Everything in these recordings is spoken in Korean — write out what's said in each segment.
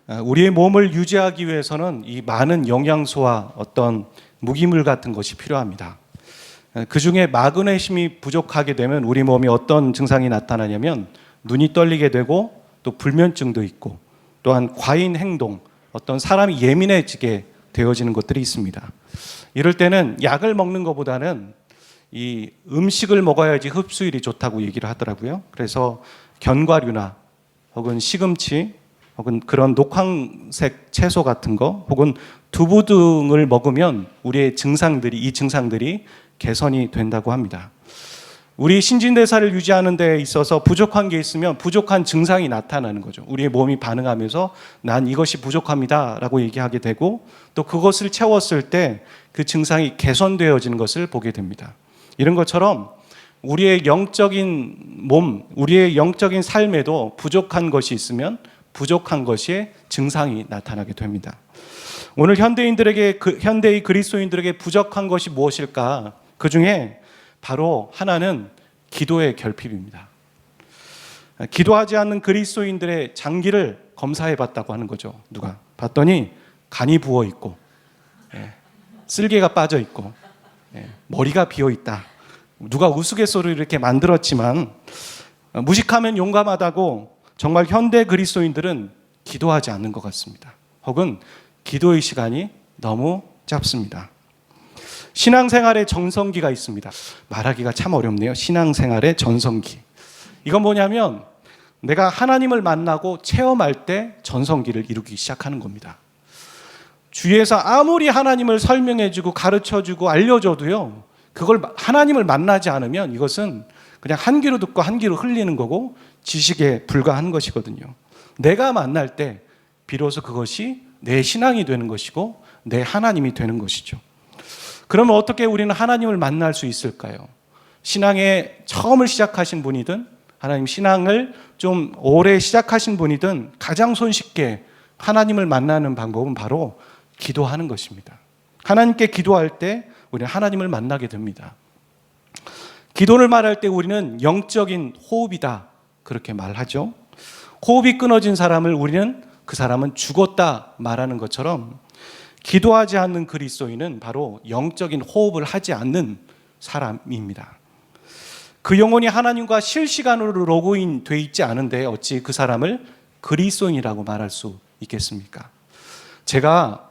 우리의 몸을 유지하기 위해서는 이 많은 영양소와 어떤 무기물 같은 것이 필요합니다. 그 중에 마그네슘이 부족하게 되면 우리 몸에 어떤 증상이 나타나냐면 눈이 떨리게 되고 또 불면증도 있고 또한 과잉 행동, 어떤 사람이 예민해지게 되어지는 것들이 있습니다. 이럴 때는 약을 먹는 것보다는 이 음식을 먹어야지 흡수율이 좋다고 얘기를 하더라고요. 그래서 견과류나 혹은 시금치 혹은 그런 녹황색 채소 같은 거 혹은 두부 등을 먹으면 우리의 이 증상들이 개선이 된다고 합니다. 우리 신진대사를 유지하는 데 있어서 부족한 게 있으면 부족한 증상이 나타나는 거죠. 우리의 몸이 반응하면서 난 이것이 부족합니다 라고 얘기하게 되고 또 그것을 채웠을 때 그 증상이 개선되어지는 것을 보게 됩니다. 이런 것처럼 우리의 영적인 몸, 우리의 영적인 삶에도 부족한 것이 있으면 부족한 것이 증상이 나타나게 됩니다. 오늘 현대의 그리스도인들에게 부족한 것이 무엇일까? 그 중에 바로 하나는 기도의 결핍입니다. 기도하지 않는 그리스도인들의 장기를 검사해 봤다고 하는 거죠. 누가 봤더니 간이 부어 있고 쓸개가 빠져 있고 머리가 비어 있다. 누가 우스갯소리를 이렇게 만들었지만 무식하면 용감하다고 정말 현대 그리스도인들은 기도하지 않는 것 같습니다. 혹은 기도의 시간이 너무 짧습니다. 신앙생활의 전성기가 있습니다. 말하기가 참 어렵네요. 신앙생활의 전성기. 이건 뭐냐면 내가 하나님을 만나고 체험할 때 전성기를 이루기 시작하는 겁니다. 주위에서 아무리 하나님을 설명해주고 가르쳐주고 알려줘도요, 그걸 하나님을 만나지 않으면 이것은 그냥 한 귀로 듣고 한 귀로 흘리는 거고 지식에 불과한 것이거든요. 내가 만날 때 비로소 그것이 내 신앙이 되는 것이고 내 하나님이 되는 것이죠. 그러면 어떻게 우리는 하나님을 만날 수 있을까요? 신앙에 처음을 시작하신 분이든 하나님 신앙을 좀 오래 시작하신 분이든 가장 손쉽게 하나님을 만나는 방법은 바로 기도하는 것입니다. 하나님께 기도할 때 우리는 하나님을 만나게 됩니다. 기도를 말할 때 우리는 영적인 호흡이다 그렇게 말하죠. 호흡이 끊어진 사람을 우리는 그 사람은 죽었다 말하는 것처럼 기도하지 않는 그리스도인은 바로 영적인 호흡을 하지 않는 사람입니다. 그 영혼이 하나님과 실시간으로 로그인 돼 있지 않은데 어찌 그 사람을 그리스도인이라고 말할 수 있겠습니까? 제가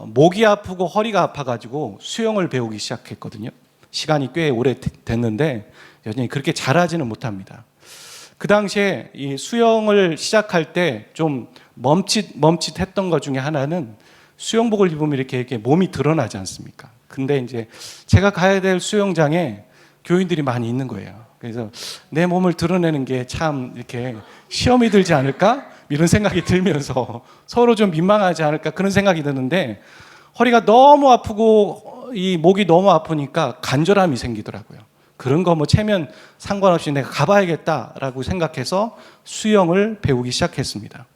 목이 아프고 허리가 아파가지고 수영을 배우기 시작했거든요. 시간이 꽤 오래 됐는데 여전히 그렇게 잘하지는 못합니다. 그 당시에 이 수영을 시작할 때 좀 멈칫했던 것 중에 하나는 수영복을 입으면 이렇게 몸이 드러나지 않습니까? 근데 이제 제가 가야 될 수영장에 교인들이 많이 있는 거예요. 그래서 내 몸을 드러내는 게 참 이렇게 시험이 들지 않을까? 이런 생각이 들면서 서로 좀 민망하지 않을까? 그런 생각이 드는데 허리가 너무 아프고 이 목이 너무 아프니까 간절함이 생기더라고요. 그런 거 뭐 체면 상관없이 내가 가봐야겠다라고 생각해서 수영을 배우기 시작했습니다.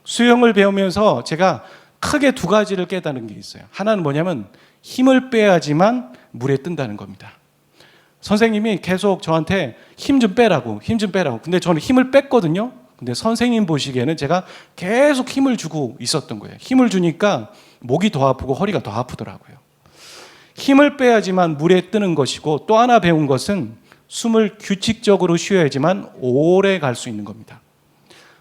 수영을 배우면서 제가 크게 두 가지를 깨달은 게 있어요. 하나는 뭐냐면 힘을 빼야지만 물에 뜬다는 겁니다. 선생님이 계속 저한테 힘 좀 빼라고. 근데 저는 힘을 뺐거든요. 근데 선생님 보시기에는 제가 계속 힘을 주고 있었던 거예요. 힘을 주니까 목이 더 아프고 허리가 더 아프더라고요. 힘을 빼야지만 물에 뜨는 것이고 또 하나 배운 것은 숨을 규칙적으로 쉬어야지만 오래 갈 수 있는 겁니다.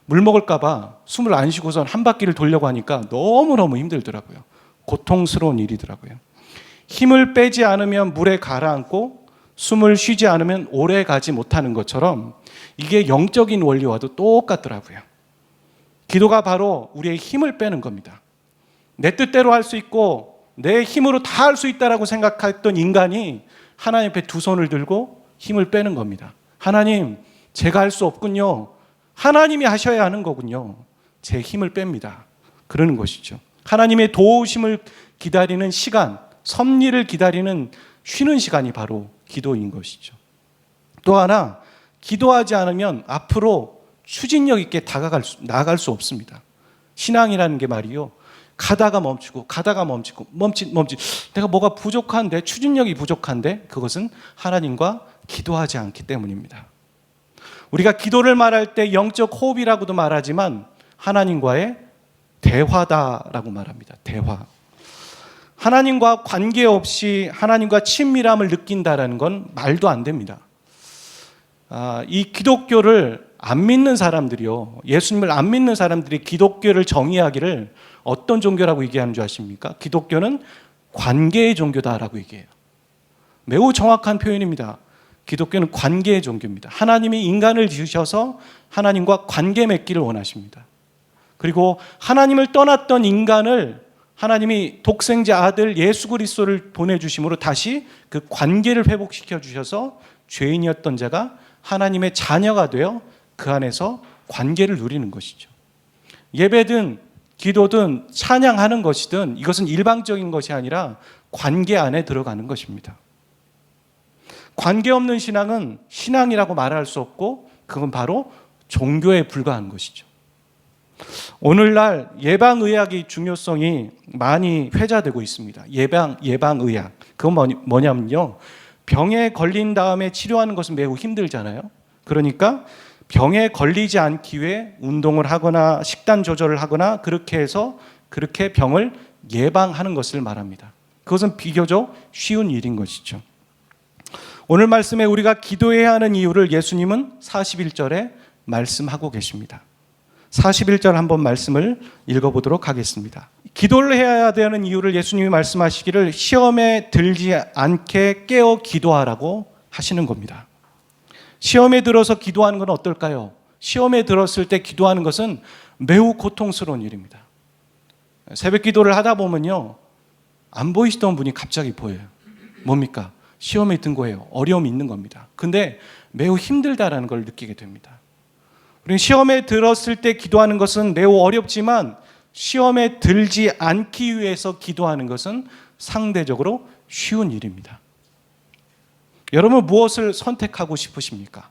물 먹을까 봐 숨을 안 쉬고선 한 바퀴를 돌려고 하니까 너무너무 힘들더라고요. 고통스러운 일이더라고요. 힘을 빼지 않으면 물에 가라앉고 숨을 쉬지 않으면 오래 가지 못하는 것처럼 이게 영적인 원리와도 똑같더라고요. 기도가 바로 우리의 힘을 빼는 겁니다. 내 뜻대로 할 수 있고 내 힘으로 다 할 수 있다라고 생각했던 인간이 하나님 앞에 두 손을 들고 힘을 빼는 겁니다. 하나님, 제가 할 수 없군요. 하나님이 하셔야 하는 거군요. 제 힘을 뺍니다. 그러는 것이죠. 하나님의 도우심을 기다리는 시간, 섭리를 기다리는 쉬는 시간이 바로 기도인 것이죠. 또 하나, 기도하지 않으면 앞으로 추진력 있게 나아갈 수 없습니다. 신앙이라는 게 말이요. 가다가 멈추고 내가 뭐가 부족한데, 추진력이 부족한데 그것은 하나님과 기도하지 않기 때문입니다. 우리가 기도를 말할 때 영적 호흡이라고도 말하지만 하나님과의 대화다라고 말합니다. 대화. 하나님과 관계없이 하나님과 친밀함을 느낀다라는 건 말도 안 됩니다. 이 기독교를 안 믿는 사람들이요, 예수님을 안 믿는 사람들이 기독교를 정의하기를 어떤 종교라고 얘기하는 줄 아십니까? 기독교는 관계의 종교다라고 얘기해요. 매우 정확한 표현입니다. 기독교는 관계의 종교입니다. 하나님이 인간을 지으셔서 하나님과 관계 맺기를 원하십니다. 그리고 하나님을 떠났던 인간을 하나님이 독생자 아들 예수 그리스도를 보내주심으로 다시 그 관계를 회복시켜 주셔서 죄인이었던 자가 하나님의 자녀가 되어 그 안에서 관계를 누리는 것이죠. 예배든 기도든 찬양하는 것이든 이것은 일방적인 것이 아니라 관계 안에 들어가는 것입니다. 관계 없는 신앙은 신앙이라고 말할 수 없고 그건 바로 종교에 불과한 것이죠. 오늘날 예방의학의 중요성이 많이 회자되고 있습니다. 예방의학. 그건 뭐냐면요, 병에 걸린 다음에 치료하는 것은 매우 힘들잖아요. 그러니까 병에 걸리지 않기 위해 운동을 하거나 식단 조절을 하거나 그렇게 해서 그렇게 병을 예방하는 것을 말합니다. 그것은 비교적 쉬운 일인 것이죠. 오늘 말씀에 우리가 기도해야 하는 이유를 예수님은 41절에 말씀하고 계십니다. 41절 한번 말씀을 읽어보도록 하겠습니다. 기도를 해야 되는 이유를 예수님이 말씀하시기를 시험에 들지 않게 깨어 기도하라고 하시는 겁니다. 시험에 들어서 기도하는 건 어떨까요? 시험에 들었을 때 기도하는 것은 매우 고통스러운 일입니다. 새벽 기도를 하다 보면요, 안 보이시던 분이 갑자기 보여요. 뭡니까? 시험에 든 거예요. 어려움이 있는 겁니다. 근데 매우 힘들다라는 걸 느끼게 됩니다. 우리는 시험에 들었을 때 기도하는 것은 매우 어렵지만 시험에 들지 않기 위해서 기도하는 것은 상대적으로 쉬운 일입니다. 여러분 무엇을 선택하고 싶으십니까?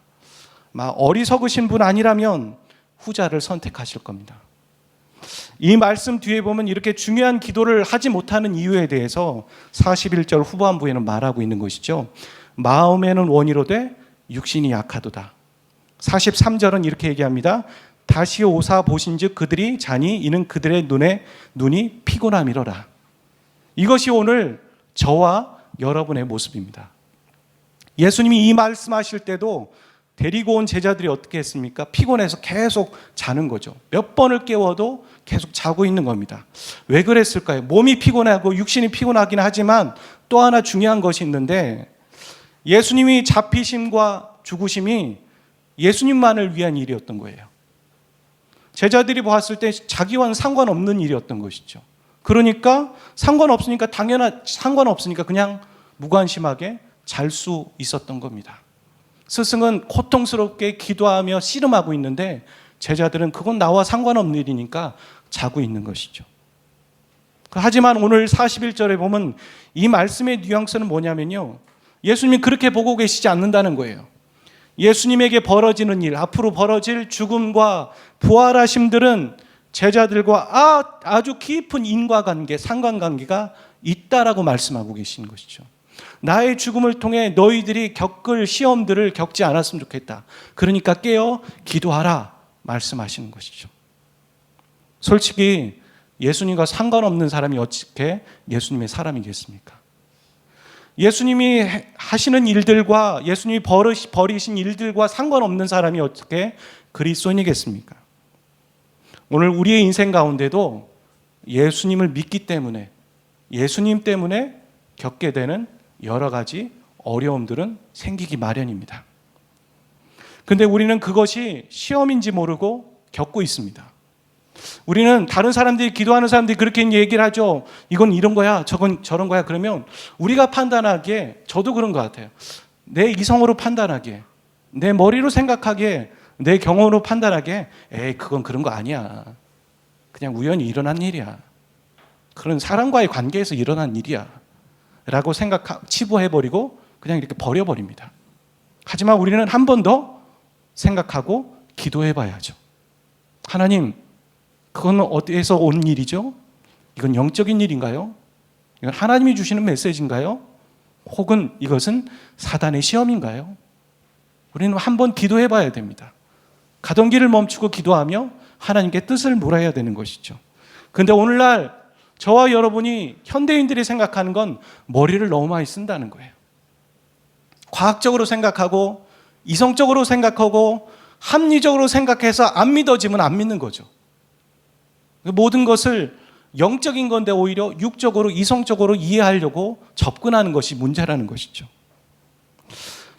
어리석으신 분 아니라면 후자를 선택하실 겁니다. 이 말씀 뒤에 보면 이렇게 중요한 기도를 하지 못하는 이유에 대해서 41절 후반부에는 말하고 있는 것이죠. 마음에는 원이로되 육신이 약하도다. 43절은 이렇게 얘기합니다. 다시 오사 보신즉 그들이 자니 이는 그들의 눈이 피곤함이로라. 이것이 오늘 저와 여러분의 모습입니다. 예수님이 이 말씀하실 때도 데리고 온 제자들이 어떻게 했습니까? 피곤해서 계속 자는 거죠. 몇 번을 깨워도 계속 자고 있는 겁니다. 왜 그랬을까요? 몸이 피곤하고 육신이 피곤하긴 하지만 또 하나 중요한 것이 있는데, 예수님이 잡히심과 죽으심이 예수님만을 위한 일이었던 거예요. 제자들이 보았을 때 자기와는 상관없는 일이었던 것이죠. 그러니까 상관없으니까 그냥 무관심하게 잘 수 있었던 겁니다. 스승은 고통스럽게 기도하며 씨름하고 있는데 제자들은 그건 나와 상관없는 일이니까 자고 있는 것이죠. 하지만 오늘 41절에 보면 이 말씀의 뉘앙스는 뭐냐면요, 예수님이 그렇게 보고 계시지 않는다는 거예요. 예수님에게 벌어지는 일, 앞으로 벌어질 죽음과 부활하심들은 제자들과 아주 깊은 인과관계, 상관관계가 있다라고 말씀하고 계시는 것이죠. 나의 죽음을 통해 너희들이 겪을 시험들을 겪지 않았으면 좋겠다. 그러니까 깨어 기도하라 말씀하시는 것이죠. 솔직히 예수님과 상관없는 사람이 어떻게 예수님의 사람이겠습니까? 예수님이 하시는 일들과 예수님이 버리신 일들과 상관없는 사람이 어떻게 그리스도인이겠습니까? 오늘 우리의 인생 가운데도 예수님을 믿기 때문에, 예수님 때문에 겪게 되는 여러 가지 어려움들은 생기기 마련입니다. 그런데 우리는 그것이 시험인지 모르고 겪고 있습니다. 우리는 다른 사람들이, 기도하는 사람들이 그렇게 얘기를 하죠. 이건 이런 거야, 저건 저런 거야. 그러면 우리가 판단하기에, 저도 그런 것 같아요. 내 이성으로 판단하기에, 내 머리로 생각하기에, 내 경험으로 판단하기에 그건 그런 거 아니야. 그냥 우연히 일어난 일이야. 그런 사람과의 관계에서 일어난 일이야 라고 치부해버리고 그냥 이렇게 버려버립니다. 하지만 우리는 한 번 더 생각하고 기도해봐야죠. 하나님, 그건 어디에서 온 일이죠? 이건 영적인 일인가요? 이건 하나님이 주시는 메시지인가요? 혹은 이것은 사단의 시험인가요? 우리는 한번 기도해봐야 됩니다. 가던 길을 멈추고 기도하며 하나님께 뜻을 물어야 되는 것이죠. 근데 오늘날 저와 여러분이 현대인들이 생각하는 건 머리를 너무 많이 쓴다는 거예요. 과학적으로 생각하고 이성적으로 생각하고 합리적으로 생각해서 안 믿어지면 안 믿는 거죠. 모든 것을 영적인 건데 오히려 육적으로 이성적으로 이해하려고 접근하는 것이 문제라는 것이죠.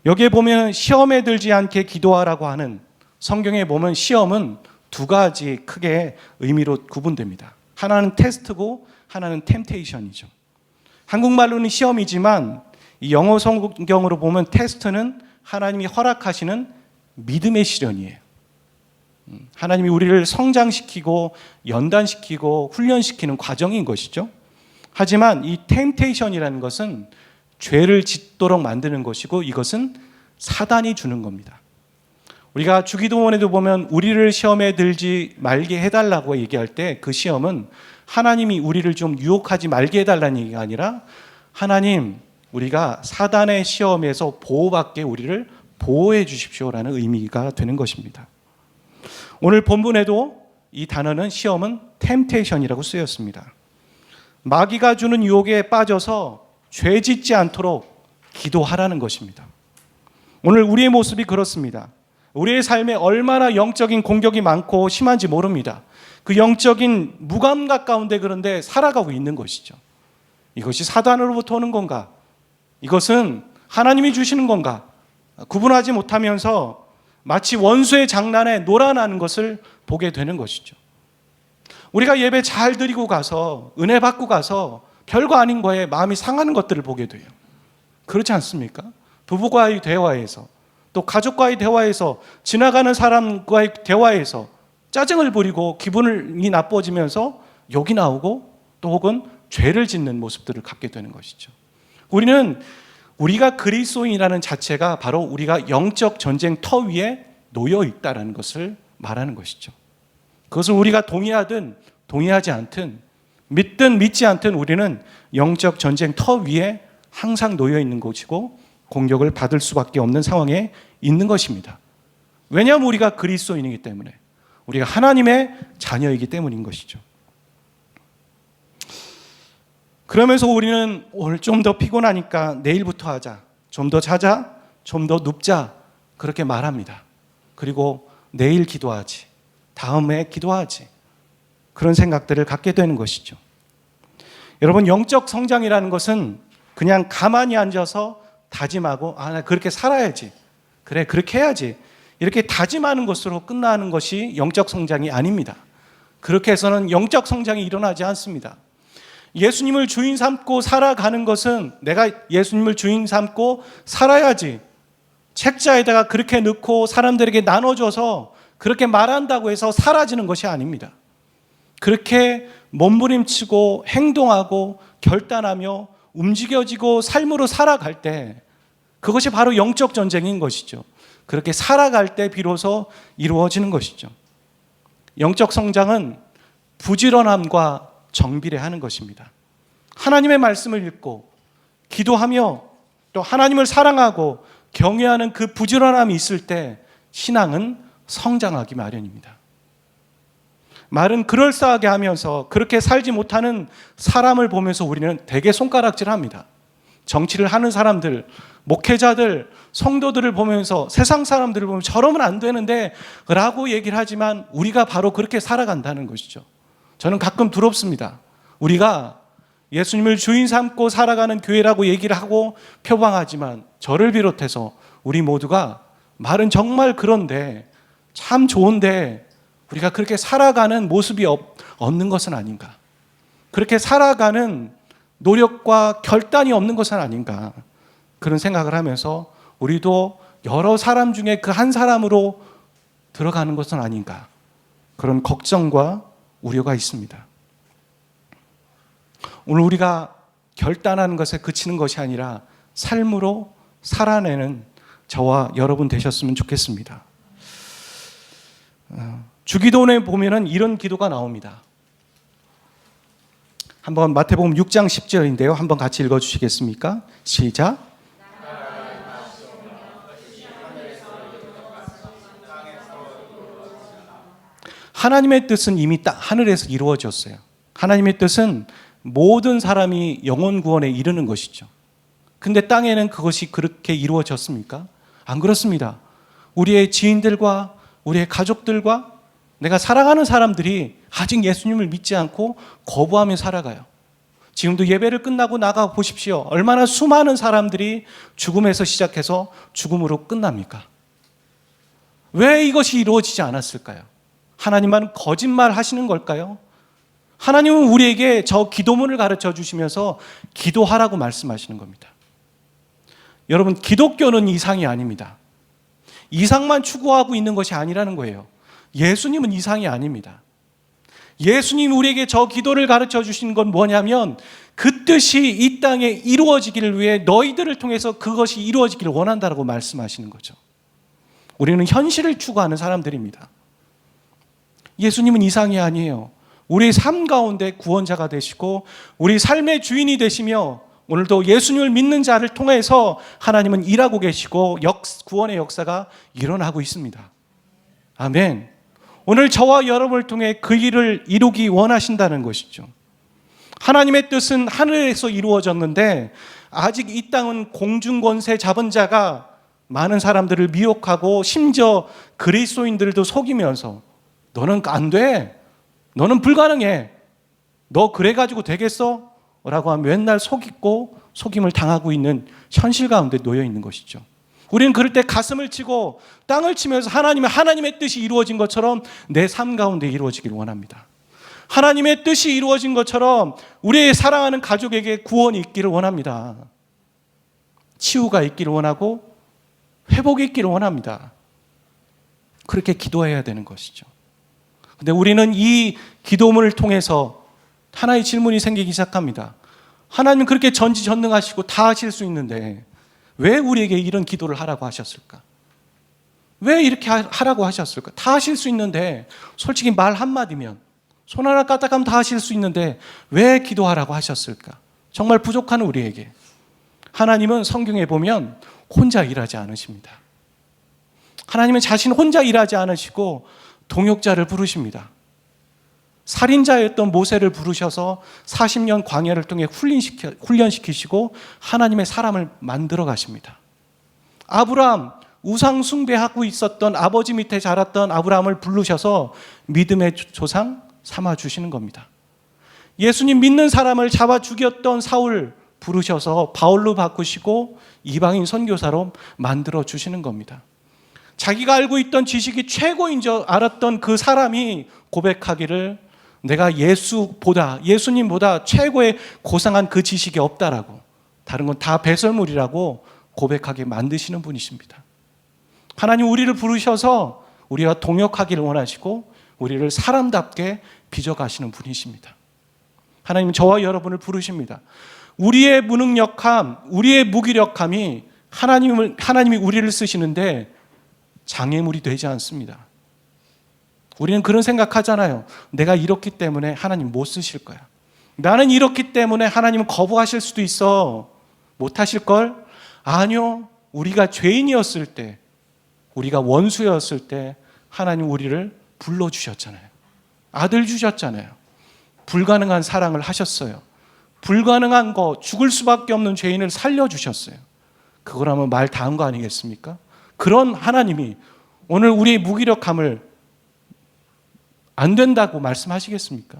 여기에 보면 시험에 들지 않게 기도하라고 하는, 성경에 보면 시험은 두 가지 크게 의미로 구분됩니다. 하나는 테스트고 하나는 템테이션이죠. 한국말로는 시험이지만 이 영어 성경으로 보면 테스트는 하나님이 허락하시는 믿음의 시련이에요. 하나님이 우리를 성장시키고 연단시키고 훈련시키는 과정인 것이죠. 하지만 이 템테이션이라는 것은 죄를 짓도록 만드는 것이고 이것은 사단이 주는 겁니다. 우리가 주기도문에도 보면 우리를 시험에 들지 말게 해달라고 얘기할 때 그 시험은 하나님이 우리를 좀 유혹하지 말게 해달라는 얘기가 아니라 하나님, 우리가 사단의 시험에서 보호받게 우리를 보호해 주십시오라는 의미가 되는 것입니다. 오늘 본문에도 이 단어는 시험은 템테이션이라고 쓰였습니다. 마귀가 주는 유혹에 빠져서 죄 짓지 않도록 기도하라는 것입니다. 오늘 우리의 모습이 그렇습니다. 우리의 삶에 얼마나 영적인 공격이 많고 심한지 모릅니다. 그 영적인 무감각 가운데 그런데 살아가고 있는 것이죠. 이것이 사단으로부터 오는 건가? 이것은 하나님이 주시는 건가? 구분하지 못하면서 마치 원수의 장난에 놀아나는 것을 보게 되는 것이죠. 우리가 예배 잘 드리고 가서 은혜 받고 가서 별거 아닌 거에 마음이 상하는 것들을 보게 돼요. 그렇지 않습니까? 부부와의 대화에서 또 가족과의 대화에서 지나가는 사람과의 대화에서 짜증을 부리고 기분이 나빠지면서 욕이 나오고 또 혹은 죄를 짓는 모습들을 갖게 되는 것이죠. 우리가 그리스도인이라는 자체가 바로 우리가 영적 전쟁터 위에 놓여 있다는 것을 말하는 것이죠. 그것을 우리가 동의하든 동의하지 않든 믿든 믿지 않든 우리는 영적 전쟁터 위에 항상 놓여 있는 것이고 공격을 받을 수밖에 없는 상황에 있는 것입니다. 왜냐하면 우리가 그리스도인이기 때문에, 우리가 하나님의 자녀이기 때문인 것이죠. 그러면서 우리는 오늘 좀 더 피곤하니까 내일부터 하자, 좀 더 자자, 좀 더 눕자 그렇게 말합니다. 그리고 내일 기도하지, 다음에 기도하지, 그런 생각들을 갖게 되는 것이죠. 여러분, 영적 성장이라는 것은 그냥 가만히 앉아서 다짐하고 나 그렇게 살아야지, 그래 그렇게 해야지, 이렇게 다짐하는 것으로 끝나는 것이 영적 성장이 아닙니다. 그렇게 해서는 영적 성장이 일어나지 않습니다. 예수님을 주인 삼고 살아가는 것은 내가 예수님을 주인 삼고 살아야지, 책자에다가 그렇게 넣고 사람들에게 나눠줘서 그렇게 말한다고 해서 사라지는 것이 아닙니다. 그렇게 몸부림치고 행동하고 결단하며 움직여지고 삶으로 살아갈 때 그것이 바로 영적 전쟁인 것이죠. 그렇게 살아갈 때 비로소 이루어지는 것이죠. 영적 성장은 부지런함과 정비례하는 것입니다. 하나님의 말씀을 읽고 기도하며 또 하나님을 사랑하고 경외하는 그 부지런함이 있을 때 신앙은 성장하기 마련입니다. 말은 그럴싸하게 하면서 그렇게 살지 못하는 사람을 보면서 우리는 되게 손가락질합니다. 정치를 하는 사람들, 목회자들, 성도들을 보면서 세상 사람들을 보면 저러면 안 되는데 라고 얘기를 하지만 우리가 바로 그렇게 살아간다는 것이죠. 저는 가끔 부럽습니다. 우리가 예수님을 주인 삼고 살아가는 교회라고 얘기를 하고 표방하지만 저를 비롯해서 우리 모두가 말은 정말 그런데 참 좋은데 우리가 그렇게 살아가는 모습이 없는 것은 아닌가, 그렇게 살아가는 노력과 결단이 없는 것은 아닌가, 그런 생각을 하면서 우리도 여러 사람 중에 그 한 사람으로 들어가는 것은 아닌가, 그런 걱정과 우려가 있습니다. 오늘 우리가 결단하는 것에 그치는 것이 아니라 삶으로 살아내는 저와 여러분 되셨으면 좋겠습니다. 주기도문에 보면은 이런 기도가 나옵니다. 한번 마태복음 6장 10절인데요. 한번 같이 읽어주시겠습니까? 시작. 하나님의 뜻은 이미 하늘에서 이루어졌어요. 하나님의 뜻은 모든 사람이 영혼 구원에 이르는 것이죠. 근데 땅에는 그것이 그렇게 이루어졌습니까? 안 그렇습니다. 우리의 지인들과 우리의 가족들과 내가 사랑하는 사람들이 아직 예수님을 믿지 않고 거부하며 살아가요. 지금도 예배를 끝나고 나가 보십시오. 얼마나 수많은 사람들이 죽음에서 시작해서 죽음으로 끝납니까? 왜 이것이 이루어지지 않았을까요? 하나님만 거짓말 하시는 걸까요? 하나님은 우리에게 저 기도문을 가르쳐 주시면서 기도하라고 말씀하시는 겁니다. 여러분, 기독교는 이상이 아닙니다. 이상만 추구하고 있는 것이 아니라는 거예요. 예수님은 이상이 아닙니다. 예수님이 우리에게 저 기도를 가르쳐 주신 건 뭐냐면 그 뜻이 이 땅에 이루어지기를 위해 너희들을 통해서 그것이 이루어지기를 원한다라고 말씀하시는 거죠. 우리는 현실을 추구하는 사람들입니다. 예수님은 이상이 아니에요. 우리 삶 가운데 구원자가 되시고 우리 삶의 주인이 되시며 오늘도 예수님을 믿는 자를 통해서 하나님은 일하고 계시고 구원의 역사가 일어나고 있습니다. 아멘. 오늘 저와 여러분을 통해 그 일을 이루기 원하신다는 것이죠. 하나님의 뜻은 하늘에서 이루어졌는데 아직 이 땅은 공중권세 잡은 자가 많은 사람들을 미혹하고 심지어 그리스도인들도 속이면서 너는 안 돼. 너는 불가능해. 너 그래가지고 되겠어? 라고 하면 맨날 속이고 속임을 당하고 있는 현실 가운데 놓여 있는 것이죠. 우리는 그럴 때 가슴을 치고 땅을 치면서 하나님의 뜻이 이루어진 것처럼 내 삶 가운데 이루어지길 원합니다. 하나님의 뜻이 이루어진 것처럼 우리의 사랑하는 가족에게 구원이 있기를 원합니다. 치유가 있기를 원하고 회복이 있기를 원합니다. 그렇게 기도해야 되는 것이죠. 근데 우리는 이 기도문을 통해서 하나의 질문이 생기기 시작합니다. 하나님 그렇게 전지전능하시고 다 하실 수 있는데 왜 우리에게 이런 기도를 하라고 하셨을까? 왜 이렇게 하라고 하셨을까? 다 하실 수 있는데 솔직히 말 한마디면 손 하나 까딱하면 다 하실 수 있는데 왜 기도하라고 하셨을까? 정말 부족한 우리에게 하나님은 성경에 보면 혼자 일하지 않으십니다. 하나님은 자신 혼자 일하지 않으시고 동역자를 부르십니다. 살인자였던 모세를 부르셔서 40년 광야를 통해 훈련시키시고 하나님의 사람을 만들어 가십니다. 아브라함, 우상 숭배하고 있었던 아버지 밑에 자랐던 아브라함을 부르셔서 믿음의 조상 삼아주시는 겁니다. 예수님 믿는 사람을 잡아 죽였던 사울 부르셔서 바울로 바꾸시고 이방인 선교사로 만들어 주시는 겁니다. 자기가 알고 있던 지식이 최고인 줄 알았던 그 사람이 고백하기를 내가 예수님보다 최고의 고상한 그 지식이 없다라고, 다른 건 다 배설물이라고 고백하게 만드시는 분이십니다. 하나님 우리를 부르셔서 우리와 동역하기를 원하시고 우리를 사람답게 빚어가시는 분이십니다. 하나님은 저와 여러분을 부르십니다. 우리의 무능력함, 우리의 무기력함이 하나님이 우리를 쓰시는데 장애물이 되지 않습니다. 우리는 그런 생각하잖아요. 내가 이렇기 때문에 하나님 못 쓰실 거야. 나는 이렇기 때문에 하나님은 거부하실 수도 있어. 못 하실 걸? 아니요. 우리가 죄인이었을 때, 우리가 원수였을 때 하나님 우리를 불러주셨잖아요. 아들 주셨잖아요. 불가능한 사랑을 하셨어요. 불가능한 거, 죽을 수밖에 없는 죄인을 살려주셨어요. 그거라면 말 다 한 거 아니겠습니까? 그런 하나님이 오늘 우리의 무기력함을 안 된다고 말씀하시겠습니까?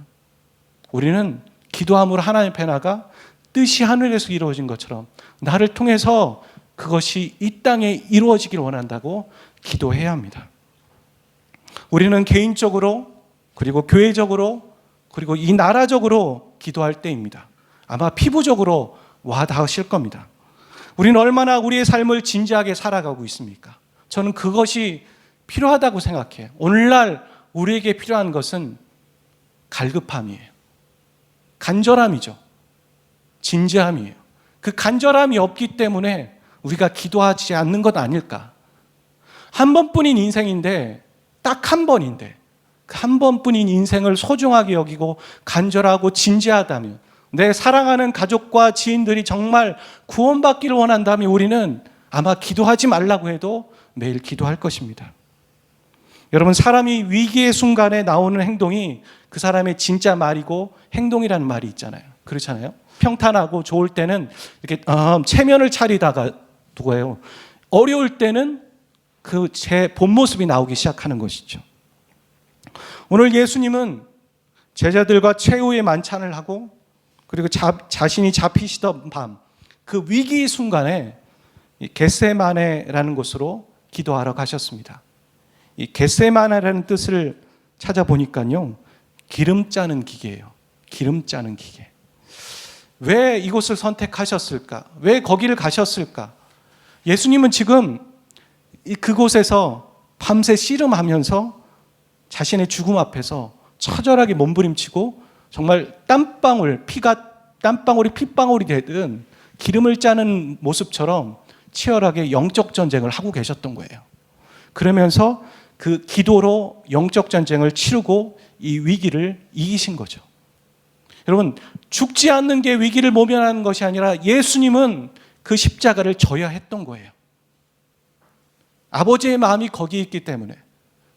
우리는 기도함으로 하나님 앞에 나가 뜻이 하늘에서 이루어진 것처럼 나를 통해서 그것이 이 땅에 이루어지길 원한다고 기도해야 합니다. 우리는 개인적으로 그리고 교회적으로 그리고 이 나라적으로 기도할 때입니다. 아마 피부적으로 와 닿으실 겁니다. 우리는 얼마나 우리의 삶을 진지하게 살아가고 있습니까? 저는 그것이 필요하다고 생각해요. 오늘날 우리에게 필요한 것은 갈급함이에요. 간절함이죠. 진지함이에요. 그 간절함이 없기 때문에 우리가 기도하지 않는 것 아닐까? 한 번뿐인 인생인데, 딱 한 번인데 그 한 번뿐인 인생을 소중하게 여기고 간절하고 진지하다면, 내 사랑하는 가족과 지인들이 정말 구원받기를 원한다면 우리는 아마 기도하지 말라고 해도 매일 기도할 것입니다. 여러분, 사람이 위기의 순간에 나오는 행동이 그 사람의 진짜 말이고 행동이라는 말이 있잖아요. 그렇잖아요. 평탄하고 좋을 때는 이렇게 체면을 차리다가 두고요. 어려울 때는 그 제 본 모습이 나오기 시작하는 것이죠. 오늘 예수님은 제자들과 최후의 만찬을 하고 그리고 자신이 잡히시던 밤, 그 위기 순간에 겟세마네라는 곳으로 기도하러 가셨습니다. 이 겟세마네라는 뜻을 찾아보니까요, 기름 짜는 기계예요. 기름 짜는 기계. 왜 이곳을 선택하셨을까? 왜 거기를 가셨을까? 예수님은 지금 그곳에서 밤새 씨름하면서 자신의 죽음 앞에서 처절하게 몸부림치고 정말 땀방울이 핏방울이 되든 기름을 짜는 모습처럼 치열하게 영적 전쟁을 하고 계셨던 거예요. 그러면서 그 기도로 영적 전쟁을 치르고 이 위기를 이기신 거죠. 여러분, 죽지 않는 게 위기를 모면하는 것이 아니라 예수님은 그 십자가를 져야 했던 거예요. 아버지의 마음이 거기에 있기 때문에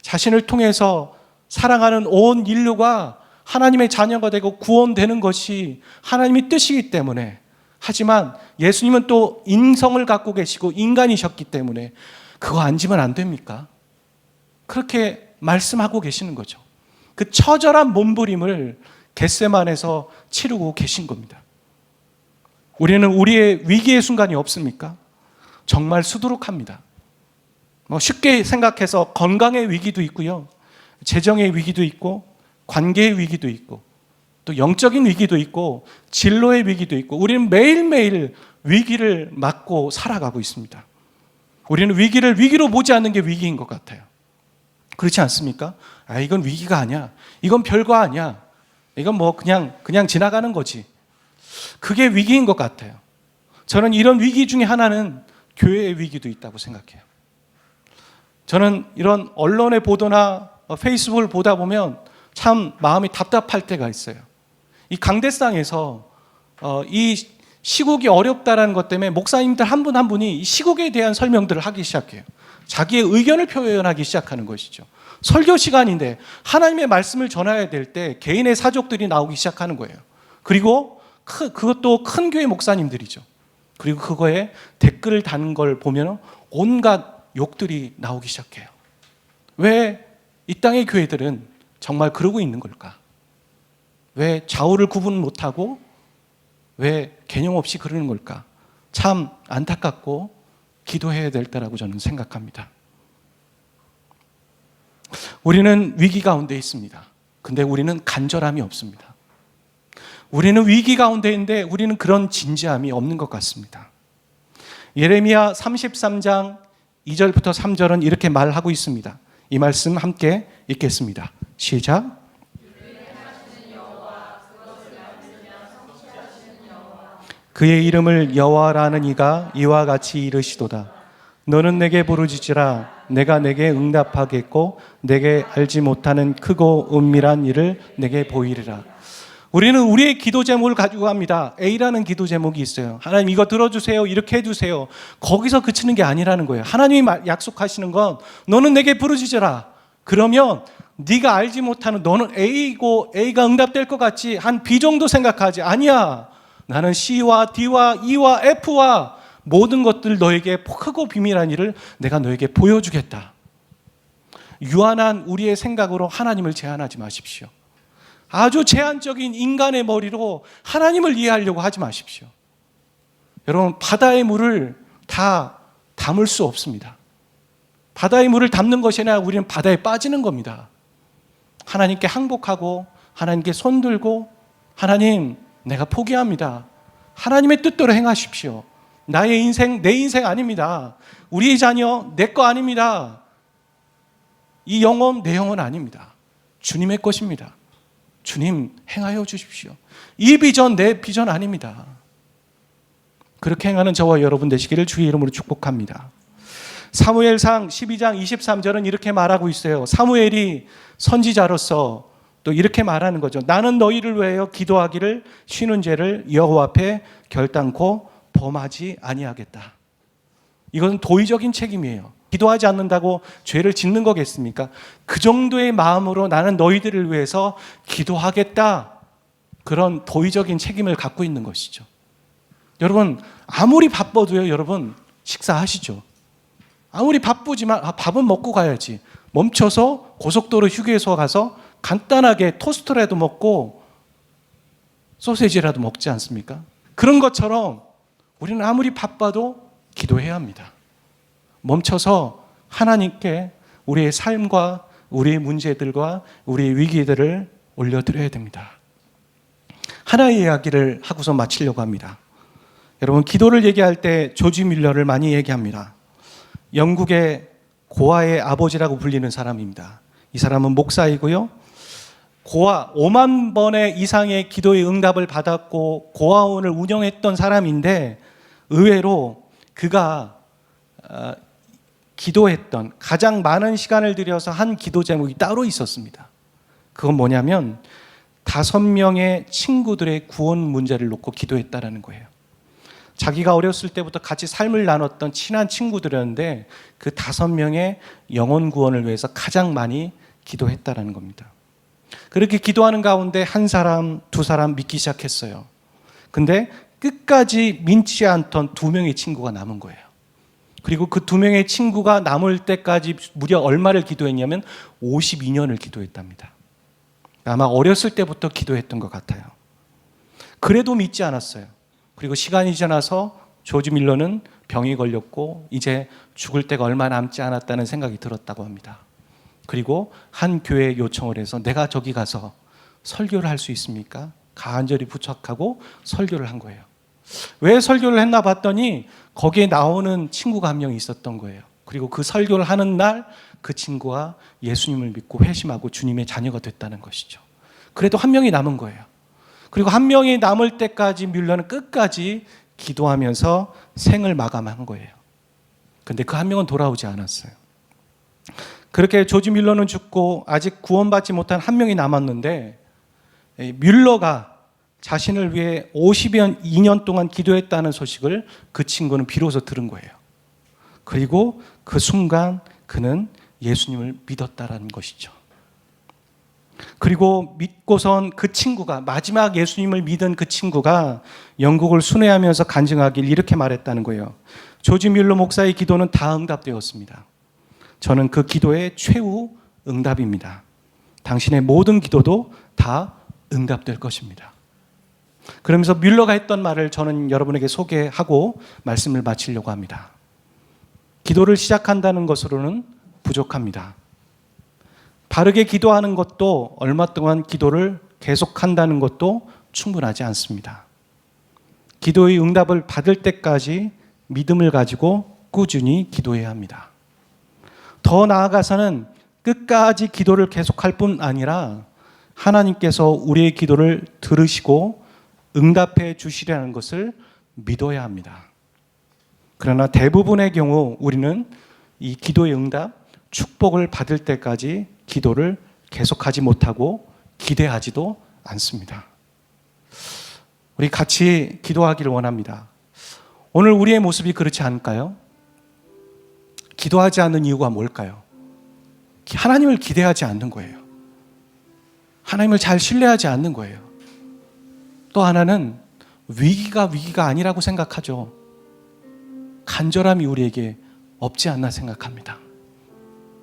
자신을 통해서 사랑하는 온 인류가 하나님의 자녀가 되고 구원되는 것이 하나님의 뜻이기 때문에, 하지만 예수님은 또 인성을 갖고 계시고 인간이셨기 때문에 그거 안 지면 안 됩니까? 그렇게 말씀하고 계시는 거죠. 그 처절한 몸부림을 겟세만에서 치르고 계신 겁니다. 우리는 우리의 위기의 순간이 없습니까? 정말 수두룩합니다. 쉽게 생각해서 건강의 위기도 있고요, 재정의 위기도 있고, 관계의 위기도 있고, 또 영적인 위기도 있고, 진로의 위기도 있고, 우리는 매일매일 위기를 맞고 살아가고 있습니다. 우리는 위기를 위기로 보지 않는 게 위기인 것 같아요. 그렇지 않습니까? 이건 위기가 아니야. 이건 별거 아니야. 이건 뭐 그냥 지나가는 거지. 그게 위기인 것 같아요. 저는 이런 위기 중에 하나는 교회의 위기도 있다고 생각해요. 저는 이런 언론의 보도나 페이스북을 보다 보면 참 마음이 답답할 때가 있어요. 이 강대상에서 이 시국이 어렵다는 것 때문에 목사님들 한 분 한 분이 이 시국에 대한 설명들을 하기 시작해요. 자기의 의견을 표현하기 시작하는 것이죠. 설교 시간인데 하나님의 말씀을 전해야 될 때 개인의 사족들이 나오기 시작하는 거예요. 그리고 그것도 큰 교회 목사님들이죠. 그리고 그거에 댓글을 다는 걸 보면 온갖 욕들이 나오기 시작해요. 왜 이 땅의 교회들은 정말 그러고 있는 걸까? 왜 좌우를 구분 못하고 왜 개념 없이 그러는 걸까? 참 안타깝고 기도해야 될 때라고 저는 생각합니다. 우리는 위기 가운데 있습니다. 근데 우리는 간절함이 없습니다. 우리는 위기 가운데 있는데 우리는 그런 진지함이 없는 것 같습니다. 예레미야 33장 2절부터 3절은 이렇게 말하고 있습니다. 이 말씀 함께 읽겠습니다. 시작. 그의 이름을 여호와라는 이가 이와 같이 이르시도다. 너는 내게 부르짖으라. 내가 내게 응답하겠고 내게 알지 못하는 크고 은밀한 일을 내게 보이리라. 우리는 우리의 기도 제목을 가지고 갑니다. A라는 기도 제목이 있어요. 하나님 이거 들어주세요. 이렇게 해주세요. 거기서 그치는 게 아니라는 거예요. 하나님이 약속하시는 건 너는 내게 부르짖으라. 그러면 네가 알지 못하는, 너는 A고 A가 응답될 것 같지 한 B 정도 생각하지. 아니야. 나는 C와 D와 E와 F와 모든 것들 너에게 크고 비밀한 일을 내가 너에게 보여주겠다. 유한한 우리의 생각으로 하나님을 제한하지 마십시오. 아주 제한적인 인간의 머리로 하나님을 이해하려고 하지 마십시오. 여러분, 바다의 물을 다 담을 수 없습니다. 바다의 물을 담는 것이 아니라 우리는 바다에 빠지는 겁니다. 하나님께 항복하고 하나님께 손들고, 하나님 내가 포기합니다. 하나님의 뜻대로 행하십시오. 나의 인생 내 인생 아닙니다. 우리의 자녀 내 거 아닙니다. 이 영혼 내 영혼 아닙니다. 주님의 것입니다. 주님 행하여 주십시오. 이 비전 내 비전 아닙니다. 그렇게 행하는 저와 여러분 되시기를 주의 이름으로 축복합니다. 사무엘상 12장 23절은 이렇게 말하고 있어요. 사무엘이 선지자로서 또 이렇게 말하는 거죠. 나는 너희를 위하여 기도하기를 쉬는 죄를 여호와 앞에 결단코 범하지 아니하겠다. 이건 도의적인 책임이에요. 기도하지 않는다고 죄를 짓는 거겠습니까? 그 정도의 마음으로 나는 너희들을 위해서 기도하겠다. 그런 도의적인 책임을 갖고 있는 것이죠. 여러분, 아무리 바빠도요, 여러분, 식사하시죠. 아무리 바쁘지만 밥은 먹고 가야지. 멈춰서 고속도로 휴게소 가서 간단하게 토스트라도 먹고 소세지라도 먹지 않습니까? 그런 것처럼 우리는 아무리 바빠도 기도해야 합니다. 멈춰서 하나님께 우리의 삶과 우리의 문제들과 우리의 위기들을 올려드려야 됩니다. 하나의 이야기를 하고서 마치려고 합니다. 여러분, 기도를 얘기할 때 조지 밀러를 많이 얘기합니다. 영국의 고아의 아버지라고 불리는 사람입니다. 이 사람은 목사이고요. 고아 5만 번의 이상의 기도의 응답을 받았고 고아원을 운영했던 사람인데 의외로 그가 기도했던 가장 많은 시간을 들여서 한 기도 제목이 따로 있었습니다. 그건 뭐냐면 5명의 친구들의 구원 문제를 놓고 기도했다라는 거예요. 자기가 어렸을 때부터 같이 삶을 나눴던 친한 친구들이었는데 그 5명의 영혼 구원을 위해서 가장 많이 기도했다라는 겁니다. 그렇게 기도하는 가운데 한 사람, 두 사람 믿기 시작했어요. 근데 끝까지 믿지 않던 2명의 친구가 남은 거예요. 그리고 그 2명의 친구가 남을 때까지 무려 얼마를 기도했냐면 52년을 기도했답니다. 아마 어렸을 때부터 기도했던 것 같아요. 그래도 믿지 않았어요. 그리고 시간이 지나서 조지 밀러는 병이 걸렸고 이제 죽을 때가 얼마 남지 않았다는 생각이 들었다고 합니다. 그리고 한 교회에 요청을 해서 내가 저기 가서 설교를 할 수 있습니까? 간절히 부탁하고 설교를 한 거예요. 왜 설교를 했나 봤더니 거기에 나오는 친구가 한 명이 있었던 거예요. 그리고 그 설교를 하는 날 그 친구가 예수님을 믿고 회심하고 주님의 자녀가 됐다는 것이죠. 그래도 한 명이 남은 거예요. 그리고 한 명이 남을 때까지 밀러는 끝까지 기도하면서 생을 마감한 거예요. 근데 그 한 명은 돌아오지 않았어요. 그렇게 조지 밀러는 죽고 아직 구원받지 못한 한 명이 남았는데 밀러가 자신을 위해 52년 동안 기도했다는 소식을 그 친구는 비로소 들은 거예요. 그리고 그 순간 그는 예수님을 믿었다라는 것이죠. 그리고 믿고선 그 친구가 마지막 예수님을 믿은 그 친구가 영국을 순회하면서 간증하길 이렇게 말했다는 거예요. 조지 밀러 목사의 기도는 다 응답되었습니다. 저는 그 기도의 최후 응답입니다. 당신의 모든 기도도 다 응답될 것입니다. 그러면서 밀러가 했던 말을 저는 여러분에게 소개하고 말씀을 마치려고 합니다. 기도를 시작한다는 것으로는 부족합니다. 바르게 기도하는 것도 얼마 동안 기도를 계속한다는 것도 충분하지 않습니다. 기도의 응답을 받을 때까지 믿음을 가지고 꾸준히 기도해야 합니다. 더 나아가서는 끝까지 기도를 계속할 뿐 아니라 하나님께서 우리의 기도를 들으시고 응답해 주시려는 것을 믿어야 합니다. 그러나 대부분의 경우 우리는 이 기도의 응답, 축복을 받을 때까지 기도를 계속하지 못하고 기대하지도 않습니다. 우리 같이 기도하기를 원합니다. 오늘 우리의 모습이 그렇지 않을까요? 기도하지 않는 이유가 뭘까요? 하나님을 기대하지 않는 거예요. 하나님을 잘 신뢰하지 않는 거예요. 또 하나는 위기가 아니라고 생각하죠. 간절함이 우리에게 없지 않나 생각합니다.